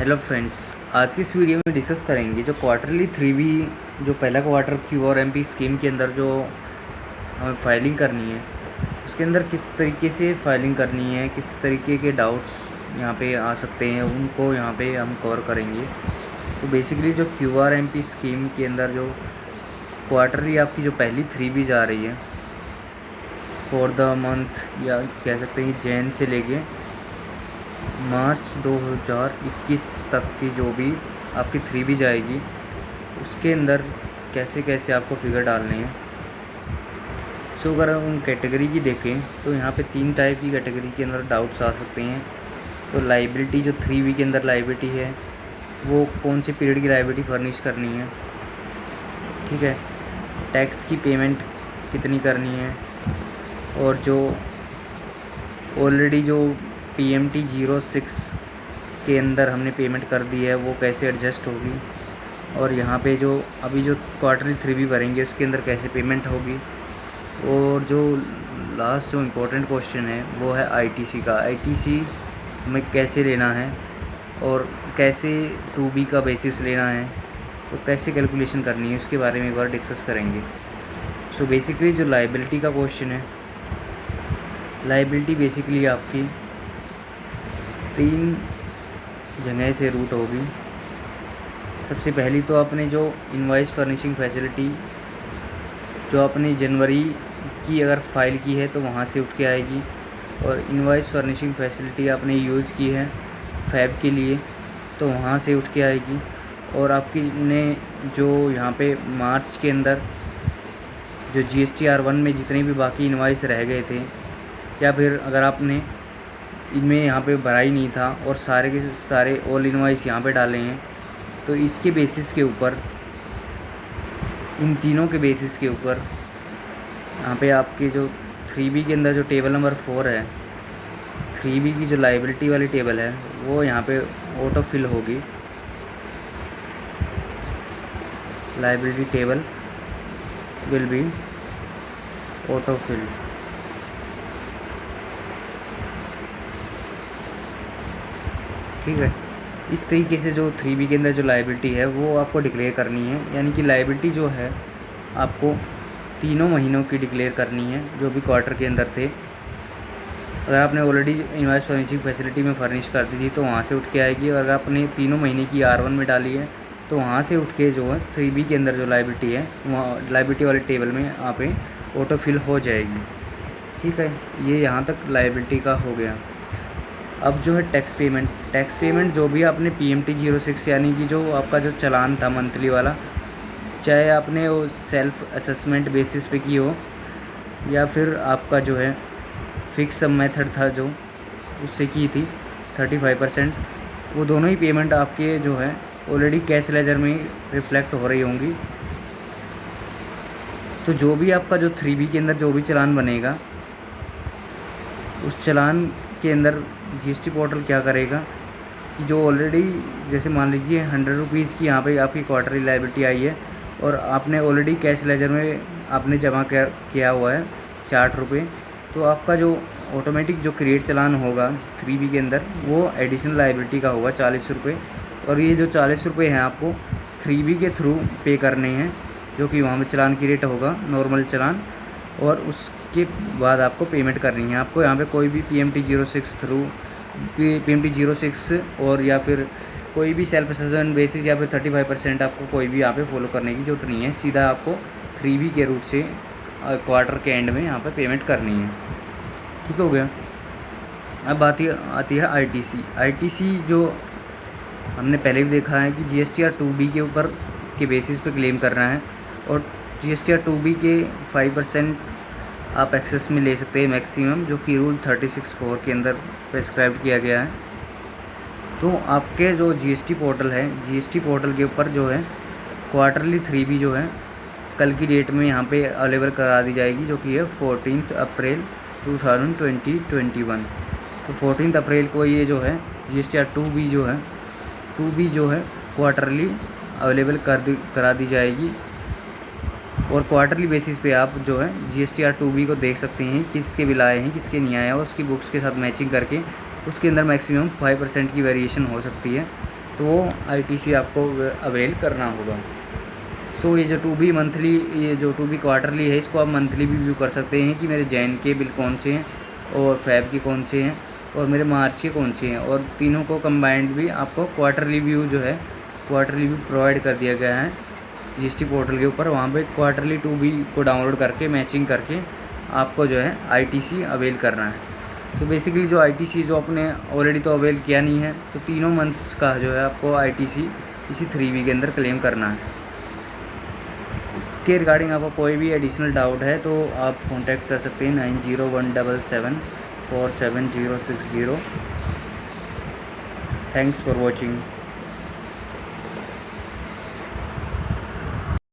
Hello friends, आज की इस वीडियो में डिस्कस करेंगे जो क्वार्टरली 3B जो पहला क्वार्टर क्यू और एमपी स्कीम के अंदर जो हमें फाइलिंग करनी है उसके अंदर किस तरीके से फाइलिंग करनी है, किस तरीके के डाउट्स यहाँ पे आ सकते हैं उनको यहाँ पे हम कवर करेंगे। तो बेसिकली जो क्यू और एमपी स्कीम के अंदर जो क्वार्टरली आपकी जो पहली 3B जा रही है फॉर द मंथ या कह सकते हैं जैन से लेके मार्च 2021 तक की जो भी आपकी 3B जाएगी उसके अंदर कैसे कैसे आपको फिगर डालने हैं। सो अगर हम कैटेगरी की देखें तो यहाँ पे 3 टाइप की कैटेगरी के अंदर डाउट्स आ सकते हैं। तो लाइबिलिटी जो 3B के अंदर लाइबिलिटी है वो कौन से पीरियड की लाइबिलिटी फर्निश करनी है, ठीक है। टैक्स की पेमेंट कितनी करनी है और जो ऑलरेडी जो PMT 06 के अंदर हमने पेमेंट कर दी है वो कैसे एडजस्ट होगी और यहाँ पे जो अभी जो क्वार्टरली 3B भरेंगे उसके अंदर कैसे पेमेंट होगी। और जो लास्ट जो इम्पोर्टेंट क्वेश्चन है वो है ITC का। ITC में कैसे लेना है और कैसे 2B का बेसिस लेना है, तो कैसे कैलकुलेशन करनी है उसके बारे में एक बार डिस्कस करेंगे। सो बेसिकली जो लाइबिलिटी का क्वेश्चन है, लाइबिलिटी बेसिकली आपकी 3 जगह से रूट होगी। सबसे पहली तो आपने जो इनवॉइस फर्निशिंग फैसिलिटी जो आपने जनवरी की अगर फ़ाइल की है तो वहाँ से उठ के आएगी, और इनवॉइस फर्निशिंग फैसिलिटी आपने यूज़ की है फैब के लिए तो वहाँ से उठ के आएगी। और आपकी ने जो यहाँ पे मार्च के अंदर जो GSTR1 में जितने भी बाकी इनवॉइस रह गए थे या फिर अगर आपने इनमें यहाँ पे भरा ही नहीं था और सारे के सारे ऑल इनवॉइस यहाँ पे डाले हैं, तो इसके बेसिस के ऊपर, इन तीनों के बेसिस के ऊपर यहाँ पे आपके जो 3B के अंदर जो टेबल नंबर 4 है, 3B की जो लाइबिलिटी वाली टेबल है वो यहाँ पे ऑटो फिल होगी। Liability table will be auto fill. ठीक है, इस तरीके से जो 3B के अंदर जो लाइबिलिटी है वो आपको डिक्लेयर करनी है। यानी कि लाइबिलिटी जो है आपको तीनों महीनों की डिक्लेयर करनी है जो भी क्वार्टर के अंदर थे। अगर आपने ऑलरेडी इनवॉइस फर्निशिंग फैसिलिटी में फर्निश कर दी थी तो वहाँ से उठ के आएगी, और अगर आपने तीनों महीने की R1 में डाली है तो वहाँ से उठ के जो है 3B के अंदर जो लाइबिलिटी है वहाँ लाइबिलिटी वाले टेबल में यहाँ पे ऑटो फिल हो जाएगी। ठीक है, ये यहाँ तक लाइबिलिटी का हो गया। अब जो है टैक्स पेमेंट जो भी आपने PMT 06 यानी कि जो आपका जो चालान था मंथली वाला, चाहे आपने वो सेल्फ असेसमेंट बेसिस पे की हो या फिर आपका जो है फिक्स सब मेथड था जो उससे की थी 35%, वो दोनों ही पेमेंट आपके जो है ऑलरेडी कैश लेजर में रिफ्लेक्ट हो रही होंगी। तो जो भी आपका जो 3B के अंदर जो भी चालान बनेगा उस चालान के अंदर GST पोर्टल क्या करेगा कि जो ऑलरेडी जैसे मान लीजिए 100 रुपीज़ की यहाँ पे आपकी क्वार्टरली लाइबिलिटी आई है और आपने ऑलरेडी कैश लेजर में आपने जमा किया हुआ है 60 रुपये, तो आपका जो ऑटोमेटिक जो क्रिएट चालान होगा 3B के अंदर वो एडिशनल लाइबिलिटी का होगा 40 रुपये। और ये जो 40 रुपये हैं आपको 3B के थ्रू पे करने हैं, जो कि वहाँ में चालान क्रिएट होगा नॉर्मल चालान, और उसके बाद आपको पेमेंट करनी है। आपको यहाँ पे कोई भी PMT 06 थ्रू PMT 06 और या फिर कोई भी सेल्फ असेसमेंट बेसिस या फिर 35% आपको कोई भी यहाँ पे फॉलो करने की जरूरत नहीं है। सीधा आपको 3B के रूट से क्वार्टर के एंड में यहाँ पे पेमेंट करनी है। ठीक हो गया। अब आती है ITC जो हमने पहले भी देखा है कि GSTR 2B के ऊपर के बेसिस पे क्लेम करना है, और GSTR 2B के 5% आप एक्सेस में ले सकते हैं मैक्सिमम, जो कि रूल 36(4) के अंदर प्रेस्क्राइब किया गया है। तो आपके जो GST पोर्टल है, GST पोर्टल के ऊपर जो है क्वार्टरली 3B जो है कल की डेट में यहाँ पे अवेलेबल करा दी जाएगी, जो कि है 14 अप्रैल 2021। तो 14 अप्रैल को ये जो है GSTR 2B जो है क्वार्टरली अवेलेबल करा दी जाएगी, और क्वार्टरली बेसिस पे आप जो है GSTR 2B को देख सकते हैं किसके बिल आए हैं किसके नहीं आए हैं, और उसकी बुक्स के साथ मैचिंग करके उसके अंदर मैक्सिमम 5% की वेरिएशन हो सकती है। तो वो ITC आपको अवेल करना होगा। सो ये जो 2B मंथली, ये जो 2B क्वार्टरली है, इसको आप मंथली भी व्यू कर सकते हैं कि मेरे जैन के बिल कौन से हैं और फ़ैब के कौन से हैं और मेरे मार्च के कौन से हैं, और तीनों को कंबाइंड भी आपको क्वार्टरली व्यू जो है, क्वार्टरली व्यू प्रोवाइड कर दिया गया है GST पोर्टल के ऊपर। वहाँ पे क्वार्टरली 2B को डाउनलोड करके मैचिंग करके आपको जो है ITC अवेल करना है। तो बेसिकली जो ITC जो आपने ऑलरेडी तो अवेल किया नहीं है, तो तीनों मंथ्स का जो है आपको ITC इसी 3B के अंदर क्लेम करना है। इसके रिगार्डिंग आपको कोई भी एडिशनल डाउट है तो आप कॉन्टैक्ट कर सकते हैं 9017747060। Thanks for watching.